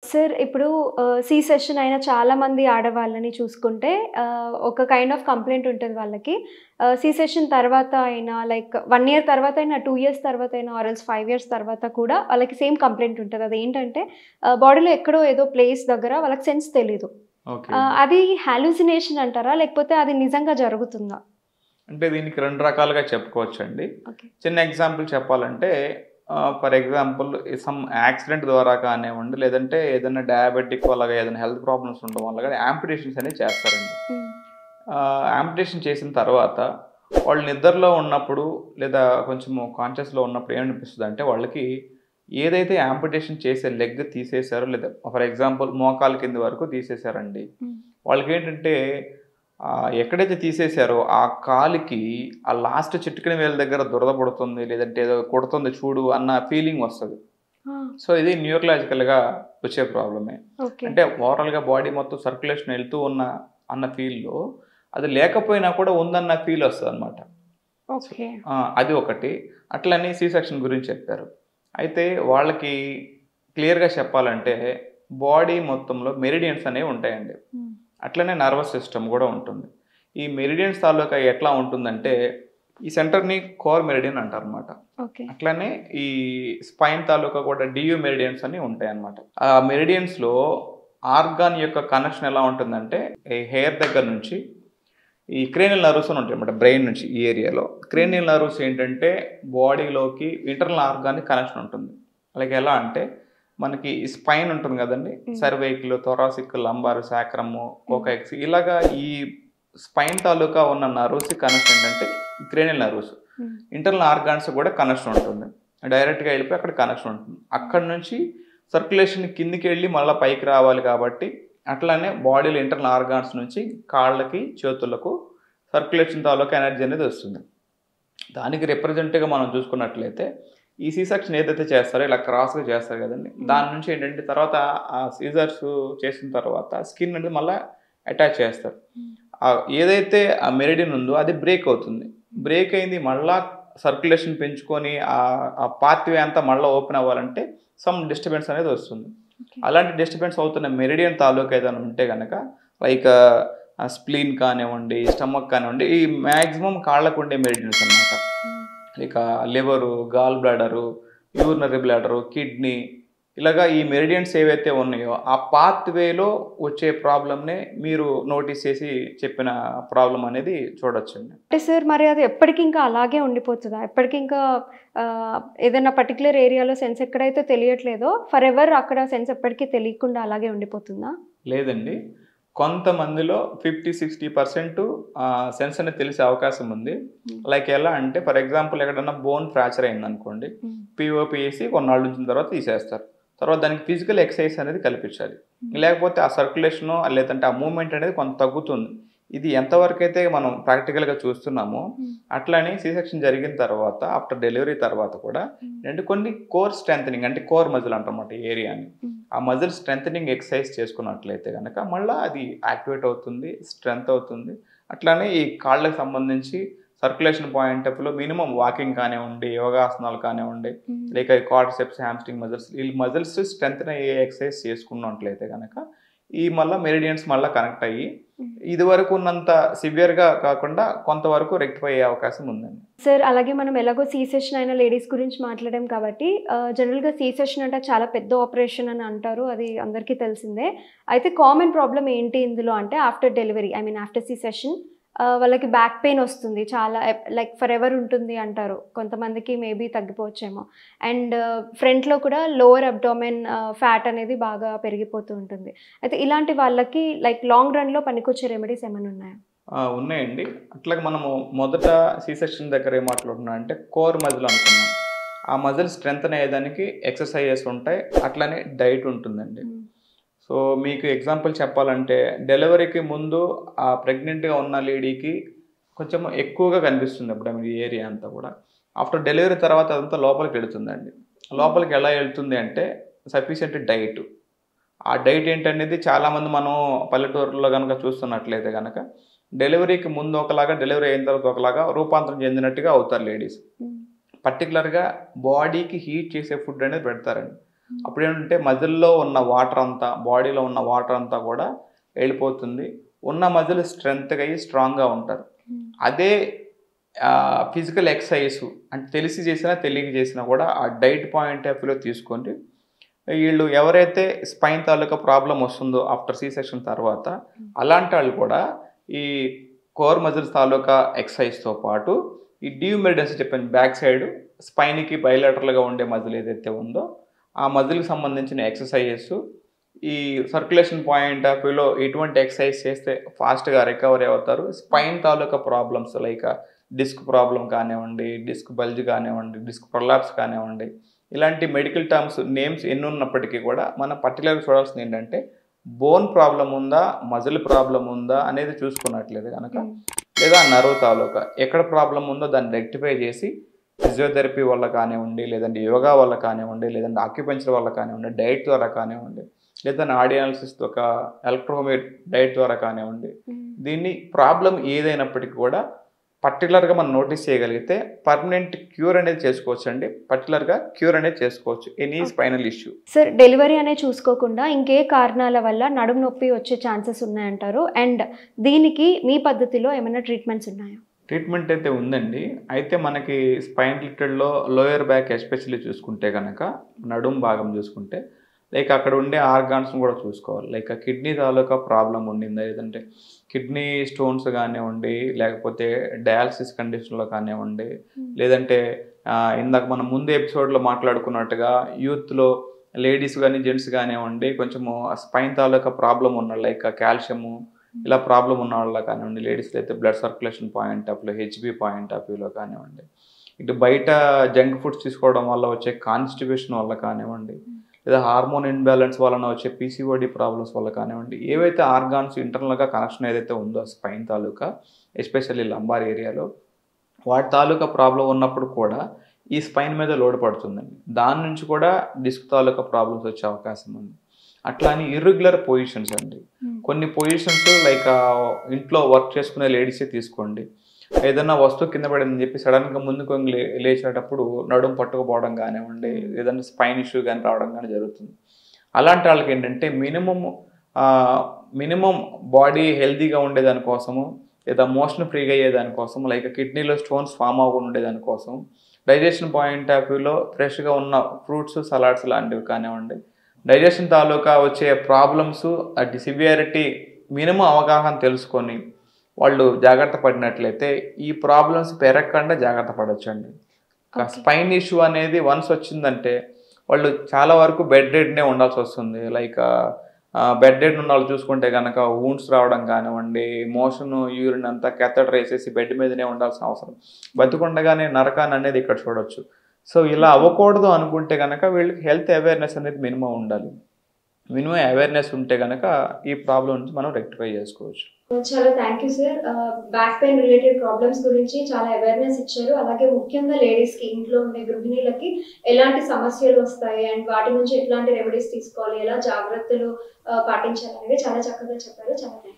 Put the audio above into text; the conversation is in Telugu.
సార్ ఇప్పుడు సి సెషన్ అయిన చాలామంది ఆడవాళ్ళని చూసుకుంటే ఒక కైండ్ ఆఫ్ కంప్లెయింట్ ఉంటది వాళ్ళకి. సి సెషన్ తర్వాత అయినా లైక్ 1 ఇయర్ తర్వాత అయినా, 2 ఇయర్స్ తర్వాత అయినా ఆర్ ఎల్స్ 5 ఇయర్స్ తర్వాత కూడా వాళ్ళకి సేమ్ కంప్లెయింట్ ఉంటది. అదేంటంటే బాడీలో ఎక్కడో ఏదో ప్లేస్ దగ్గర వాళ్ళకి సెన్స్ తెలీదు. ఓకే. అది హాలుసినేషన్ అంటారా? లేకపోతే అది నిజంగా జరుగుతుందా? అంటే దీనికి 2 రకాలుగా చెప్పుకోవచ్చండి. ఓకే. చిన్న ఎగ్జాంపుల్ చెప్పాలంటే ఫర్ ఎగ్జాంపుల్ సమ్ యాక్సిడెంట్ ద్వారా కానివ్వండి, లేదంటే ఏదైనా డయాబెటిక్ అలాగా ఏదైనా హెల్త్ ప్రాబ్లమ్స్ ఉండడం వల్ల గాని యాంపుటేషన్స్ అనేవి చేస్తారండి. హ్మ్. యాంపుటేషన్ చేసిన తర్వాత వాళ్ళు నిద్రలో ఉన్నప్పుడు లేదా కొంచెము కాన్షియస్‌లో ఉన్నప్పుడు ఏమనిపిస్తదంటే వాళ్ళకి ఏదైతే యాంపుటేషన్ చేసే లెగ్ తీసేసారో లేదా ఫర్ ఎగ్జాంపుల్ మోకాలు కింద వరకు తీసేసారండి. హ్మ్. వాళ్ళకేంటంటే ఎక్కడైతే తీసేసారో ఆ కాలికి ఆ లాస్ట్ చిటికెన వేలు దగ్గర దురద పుడుతుంది, లేదంటే ఏదో కొడుతుంది చూడు అన్న ఫీలింగ్ వస్తది. ఆ! సో, ఇది న్యూరలాజికల్‌గా వచ్చే ప్రాబ్లమే. ఓకే. అంటే ఓవరాల్‌గా బాడీ మొత్తం సర్క్యులేషన్ ఎళ్తూ అన్న ఫీల్‌లో అది లేకపోయినా కూడా ఉందన్న ఫీల్ వస్తదనమాట. ఓకే. అది ఒకటి. అట్లని సి సెక్షన్ గురించి చెప్పారు. అయితే వాళ్ళకి క్లియర్‌గా చెప్పాలంటే బాడీ మొత్తంలో మెరిడియన్స్ అనేవి ఉంటాయండి. హ్మ్. అట్లనే నర్వస్ సిస్టమ్ గూడా ఉంటుంది. ఈ మెరిడియన్స్ తాలూకా ఎట్లా ఉంటుందంటే ఈ సెంటర్‌ని కోర్ మెరిడియన్ అంటారనమాట. ఓకే. అట్లనే ఈ స్పైన్ తాలూకా కూడా డియూ మెరిడియన్స్ అని ఉంటాయన్నమాట. ఆ మెరిడియన్స్‌లో ఆర్గాన్ యొక్క కనెక్షన్ ఎలా ఉంటుందంటే ఈ హెయిర్ దగ్గర నుంచి ఈ క్రేనియల్ నర్వ్స్ అని ఉంటాయన్నమాట బ్రెయిన్ నుంచి ఈ ఏరియాలో. క్రేనియల్ నర్వ్స్ ఏంటంటే బాడీలోకి ఇంటర్నల్ ఆర్గాన్‌కి కనెక్షన్ ఉంటుంది. అలాగే ఎలా అంటే మనకి స్పైన్ ఉంటుంది గదండీ! సర్వైకల్, థొరాసిక్, లంబార్, సాక్రము, కోకాక్స్ ఇలాగా ఈ స్పైన్ తాలూకా ఉన్న నర్వ్స్‌కి కనెక్షన్ ఏంటంటే క్రేనియల్ నర్వ్స్. హ్మ్. ఇంటర్నల్ ఆర్గాన్స్ కూడా కనెక్షన్ ఉంటుంది. డైరెక్ట్‌గా ఎళ్ళిపోయి అక్కడ కనెక్షన్ ఉంటుంది. అక్కడి నుంచి సర్క్యులేషన్ కిందకెళ్ళి మళ్ళా పైకి రావాలి కాబట్టి అట్లనే బాడీలో ఇంటర్నల్ ఆర్గాన్స్ నుంచి కాళ్ళకి, చేతులకు సర్క్యులేషన్ తాలూకా ఎనర్జీ అనేది వస్తుంది. దానికి రిప్రజెంట్‌గా మనం చూసుకున్నట్లయితే ఈ సి సెక్షన్ ఏదైతే చేస్తారో ఇలా క్రాస్‌గా చేస్తారు గదండీ! దాని నుంచి ఏంటంటే తర్వాత ఆ సీజర్స్ చేసిన తర్వాత స్కిన్ అనేది మళ్ళా అటాచ్ చేస్తారు. ఏదైతే ఆ మెరిడియన్ ఉందో అది బ్రేక్ అవుతుంది. బ్రేక్ అయింది మళ్ళా సర్క్యులేషన్ పెంచుకొని ఆ పాత్‌వే అంతా మళ్ళా ఓపెన్ అవ్వాలంటే సమ్ డిస్టర్బెన్స్ అనేది వస్తుంది. ఓకే. అలాంటి డిస్టర్బెన్స్ అవుతున్న మెరిడియన్ తాలూకా ఏదైనా ఉంటే గనక లైక్ స్ప్లీన్ కానివ్వండి, స్టమక్ కానివ్వండి, ఈ మాక్సిమం కాళ్ళకు ఉండే మెరిడియన్స్ అన్నమాట. హ్మ్. ఇక liver, gall bladder, urinary bladder, kidney ఇలాగా ఈ మెరిడియన్స్ ఏవైతే ఉన్నాయో ఆ పాత్‌వేలో వచ్చే ప్రాబ్లమ్‌నే మీరు నోటీస్ చేసి చెప్పిన ప్రాబ్లమ్ అనేది చూడొచ్చండి. అంటే సార్ మరి అది ఎప్పటికింకా అలాగే ఉండిపోతదా? ఎప్పటికింకా ఏదైనా పర్టిక్యులర్ ఏరియాలో సెన్స్ ఎక్కడైతే తెలియట్లేదో ఫరెవర్ అక్కడ సెన్స్ ఎప్పటికి తెలియకుండా అలాగే ఉండిపోతుందా? లేదండి. కొంతమందిలో 50, 60% సెన్స్ అనేది తెలిసే అవకాశం ఉంది. హ్మ్. లైక్ ఎలా అంటే ఫర్ ఎగ్జాంపుల్ ఎక్కడన్నా బోన్ ఫ్రాక్చర్ అయిందనుకోండి. హ్మ్. పీఓపీ ఏసి కొన్నాళ్ళు ఉంచిన తర్వాత తీసేస్తారు. తర్వాత దానికి ఫిజికల్ ఎక్సర్సైజ్ అనేది కల్పించాలి. హ్మ్. లేకపోతే ఆ సర్క్యులేషను లేదంటే ఆ మూవ్‌మెంట్ అనేది కొంత తగ్గుతుంది. ఇది ఎంతవరకైతే మనం ప్రాక్టికల్‌గా చూస్తున్నామో హ్మ్. అట్లని సి సెక్షన్ జరిగిన తర్వాత ఆఫ్టర్ డెలివరీ తర్వాత కూడా హ్మ్. ఏంటంటే కొన్ని కోర్ స్ట్రెంథెనింగ్ అంటే కోర్ మజిల్ అంటారన్నమాట ఈ ఏరియాని. హ్మ్. ఆ మజిల్ స్ట్రెంథెనింగ్ ఎక్సర్సైజ్ చేసుకున్నట్లయితే గనక మళ్ళా అది యాక్టివేట్ అవుతుంది, స్ట్రెంత్ అవుతుంది. అట్లానే ఈ కాళ్ళకి సంబంధించి సర్క్యులేషన్ పాయింట్ ఆఫ్ వ్యూలో మినిమమ్ వాకింగ్ కానివ్వండి, యోగాసనాలు కానివ్వండి, హ్మ్. లేక ఈ క్వాడ్రిసెప్స్, హామ్‌స్ట్రింగ్ మజిల్స్ ఈ మజిల్స్ స్ట్రెంథెన్ అయ్యే ఎక్సర్సైజ్ చేసుకున్నట్లయితే గనక ఈ మళ్ళా మెరిడియన్స్ మళ్ళా కనెక్ట్ అయ్యి హ్మ్. ఇదివరకు ఉన్నంత సివియర్‌గా కాకుండా కొంతవరకు రెక్టిఫై అయ్యే అవకాశం ఉందండి. సార్ అలాగే మనం ఎలాగో సి సెషన్ అయిన లేడీస్ గురించి మాట్లాడాం కాబట్టి జనరల్‌గా సి సెషన్ అంటే చాలా పెద్ద ఆపరేషన్ అని అంటారు. అది అందరికీ తెలిసిందే. అయితే కామన్ ప్రాబ్లమ్ ఏంటి ఇందులో అంటే after delivery I mean after C section వాళ్ళకి బ్యాక్ పెయిన్ వస్తుంది. చాలా లైక్ ఫరెవర్ ఉంటుంది అంటారు. కొంతమందికి మేబీ తగ్గిపోవచ్చేమో. అండ్ ఫ్రంట్‌లో కూడా లోవర్ అబ్డోమెన్ ఫ్యాట్ అనేది బాగా పెరిగిపోతూ ఉంటుంది. అయితే ఇలాంటి వాళ్ళకి లైక్ లాంగ్ రన్‌లో పనికొచ్చే రెమెడీస్ ఏమైనా ఉన్నాయా? ఉన్నాయండి. అట్లాగే మనము మొదట సి సెక్షన్ దగ్గర ఏం మాట్లాడుకున్నాం అంటే కోర్ మజిల్ అనుకున్నాం. ఆ మజిల్ స్ట్రెంథెన్ అయ్యేదానికి ఎక్సర్‌సైజెస్ ఉంటాయి. అట్లనే డైట్ ఉంటుందండి. హ్మ్. సో, మీకు ఎగ్జాంపుల్ చెప్పాలంటే డెలివరీకి ముందు ఆ ప్రెగ్నెంట్‌గా ఉన్న లేడీకి కొంచెం ఎక్కువగా కనిపిస్తుంది అబ్డామిన్ ఈ ఏరియా అంతా కూడా. ఆఫ్టర్ డెలివరీ తర్వాత అదంతా లోపలికెళ్తుందండి. లోపలికి ఎలా ఎళ్తుంది అంటే సఫిషియంట్ డైట్. ఆ డైట్ ఏంటనేది చాలామంది మనం పల్లెటూరులో గనక చూస్తున్నట్లయితే గనక డెలివరీకి ముందు ఒకలాగా, డెలివరీ అయిన తర్వాత ఒకలాగా రూపాంతరం చెందినట్టుగా అవుతారు లేడీస్. హ్మ్. పర్టిక్యులర్‌గా బాడీకి హీట్ చేసే ఫుడ్ అనేది పెడతారండి. అప్పుడు ఏంటంటే మజిల్లో ఉన్న వాటర్ అంతా, బాడీలో ఉన్న వాటర్ అంతా కూడా వెళ్ళిపోతుంది. ఉన్న మజిల్ స్ట్రెంగ్త్గా అయ్యి స్ట్రాంగ్గా ఉంటారు. అదే ఫిజికల్ ఎక్సర్సైజ్ అంటే తెలిసి చేసినా తెలియక చేసినా కూడా ఆ డైట్ పాయింట్ ఆఫ్ వ్యూలో తీసుకోండి. వీళ్ళు ఎవరైతే స్పైన్ తాలూకా ప్రాబ్లం వస్తుందో ఆఫ్టర్ సి సెక్షన్ తర్వాత, అలాంటి వాళ్ళు కూడా ఈ కోర్ మజిల్స్ తాలూకా ఎక్సర్సైజ్తో పాటు ఈ డియూమెరిడన్స్ చెప్పాను బ్యాక్ సైడ్ స్పైన్కి బయలాటరల్గా ఉండే మజిల్ ఏదైతే ఉందో ఆ మజిల్కి సంబంధించిన ఎక్సర్సైజెస్, ఈ సర్క్యులేషన్ పాయింట్ ఆఫ్ వ్యూలో ఎటువంటి ఎక్సర్సైజ్ చేస్తే ఫాస్ట్గా రికవరీ అవుతారు. స్పైన్ తాలూకా ప్రాబ్లమ్స్ లైక్ డిస్క్ ప్రాబ్లం కానివ్వండి, డిస్క్ బల్జ్ కానివ్వండి, డిస్క్ ప్రొలాప్స్ కానివ్వండి, ఇలాంటి మెడికల్ టర్మ్స్ నేమ్స్ ఎన్ని ఉన్నప్పటికీ కూడా మనం పర్టికులర్గా చూడాల్సింది ఏంటంటే బోన్ ప్రాబ్లం ఉందా, మజిల్ ప్రాబ్లం ఉందా అనేది చూసుకున్నట్లేదు కనుక, లేదా నర్వ్ తాలూకా ఎక్కడ ప్రాబ్లం ఉందో దాన్ని రెక్టిఫై చేసి ఫిజియోథెరపీ వల్ల కానివ్వండి, లేదంటే యోగా వల్ల కానివ్వండి, లేదంటే ఆక్యుపెంచర్ వల్ల కానివ్వండి, డైట్ ద్వారా కానివ్వండి, లేదా ఆడియాలసిస్ ఒక ఎలక్ట్రోహోమిక్ డైట్ ద్వారా కానివ్వండి, దీన్ని ప్రాబ్లం ఏదైనప్పటికీ కూడా పర్టికులర్గా మనం నోటీస్ చేయగలిగితే పర్మనెంట్ క్యూర్ అనేది చేసుకోవచ్చు అండి. పర్టికులర్గా క్యూర్ అనేది చేసుకోవచ్చు any spinal issue. Sir, delivery అనేది చూసుకోకుండా ఇంకే కారణాల వల్ల నడుము నొప్పి వచ్చే ఛాన్సెస్ ఉన్నాయంటారు. అండ్ దీనికి మీ పద్ధతిలో ఏమైనా ట్రీట్మెంట్స్ ఉన్నాయా? ట్రీట్మెంట్ అయితే ఉందండి. అయితే మనకి స్పైన్ రిలేటెడ్లో లోయర్ బ్యాక్ ఎస్పెషల్లీ చూసుకుంటే కనుక, నడుము భాగం చూసుకుంటే లైక్ అక్కడ ఉండే ఆర్గాన్స్ని కూడా చూసుకోవాలి. లైక్ కిడ్నీ తాలూకా ప్రాబ్లం ఉండిందా, లేదంటే కిడ్నీ స్టోన్స్ కానివ్వండి, లేకపోతే డయాలసిస్ కండిషన్లో కానివ్వండి, లేదంటే ఇందాక మనం ముందు ఎపిసోడ్లో మాట్లాడుకున్నట్టుగా యూత్లో లేడీస్ కానీ జెంట్స్ కానివ్వండి కొంచెము స్పైన్ తాలూకా ప్రాబ్లం ఉన్న లైక్ కాల్షియము ఇలా ప్రాబ్లం ఉన్న వాళ్ళ కానివ్వండి, లేడీస్లో అయితే బ్లడ్ సర్క్యులేషన్ పాయింట్ ఆఫ్ వ్యూలో, హెచ్బి పాయింట్ ఆఫ్ వ్యూలో కానివ్వండి, ఇటు బయట జంక్ ఫుడ్స్ తీసుకోవడం వల్ల వచ్చే కాన్స్టిపేషన్ వల్ల కానివ్వండి, లేదా హార్మోన్ ఇన్బ్యాలెన్స్ వలన వచ్చే పీసీఓడి ప్రాబ్లమ్స్ వల్ల కానివ్వండి, ఏవైతే ఆర్గాన్స్ ఇంటర్నల్గా కనెక్షన్ ఏదైతే ఉందో స్పైన్ తాలూకా ఎస్పెషల్లీ లంబార్ ఏరియాలో వాటి తాలూకా ప్రాబ్లం ఉన్నప్పుడు కూడా ఈ స్పైన్ మీద లోడ్ పడుతుందండి. దాని నుంచి కూడా డిస్క్ తాలూకా ప్రాబ్లమ్స్ వచ్చే అవకాశం ఉంది. అట్లా అని ఇర్రెగ్యులర్ పొజిషన్స్ అండి. కొన్ని పొజిషన్స్ లైక్ ఇంట్లో వర్క్ చేసుకునే లేడీసే తీసుకోండి, ఏదైనా వస్తువు కింద పడిందని చెప్పి సడన్గా ముందుకు లేచేటప్పుడు నడుము పట్టుకుపోవడం కానివ్వండి, ఏదైనా స్పైన్ ఇష్యూ కానీ రావడం కానీ జరుగుతుంది. అలాంటి వాళ్ళకి ఏంటంటే మినిమం బాడీ హెల్తీగా ఉండేదానికోసము, లేదా మోషన్ ఫ్రీగా అయ్యేదానికోసం, లైక్ కిడ్నీలో స్టోన్స్ ఫామ్ అవ్వకుండా ఉండేదానికోసం, డైజెషన్ పాయింట్ ఆఫ్ వ్యూలో ఫ్రెష్గా ఉన్న ఫ్రూట్స్ సలాడ్స్ లాంటివి కానివ్వండి, డైజెషన్ తాలూకా వచ్చే ప్రాబ్లమ్స్ అటు సివియారిటీ మినిమం అవగాహన తెలుసుకొని వాళ్ళు జాగ్రత్త పడినట్లయితే ఈ ప్రాబ్లమ్స్ పెరగకుండా జాగ్రత్త పడవచ్చండి. స్పైన్ ఇష్యూ అనేది వన్స్ వచ్చిందంటే వాళ్ళు చాలా వరకు బెడ్ రెడ్నే ఉండాల్సి వస్తుంది. లైక్ బెడ్ రెడ్ ఉన్న వాళ్ళు చూసుకుంటే కనుక వూండ్స్ రావడం కానివ్వండి, మోషన్ యూరిన్ అంతా క్యాథెటర్ వేసేసి బెడ్ మీదనే ఉండాల్సిన అవసరం, బతుకుండగానే నరకాన్ని అనేది ఇక్కడ చూడొచ్చు. సో ఇలా అవ్వకూడదు అనుకుంటే కనుక వీళ్ళకి హెల్త్ అవేర్నెస్ అనేది మినిమం ఉండాలి. మినిమం అవేర్నెస్ ఉంటే కనుక ఈ ప్రాబ్లం నుంచి మనం రెక్టిఫై చేసుకోవచ్చు. చాలా thank you sir. Back pain related problems గురించి చాలా అవేర్నెస్ ఇచ్చారు. అలాగే ముఖ్యంగా లేడీస్కి, ఇంట్లో ఉండే గృహిణీలకి ఎలాంటి సమస్యలు వస్తాయి అండ్ వాటి నుంచి ఎట్లాంటి రెమెడీస్ తీసుకోవాలి, ఎలా జాగ్రత్తలు పాటించాలి అనేది చాలా చక్కగా చెప్పారు. చాలా థ్యాంక్ యూ.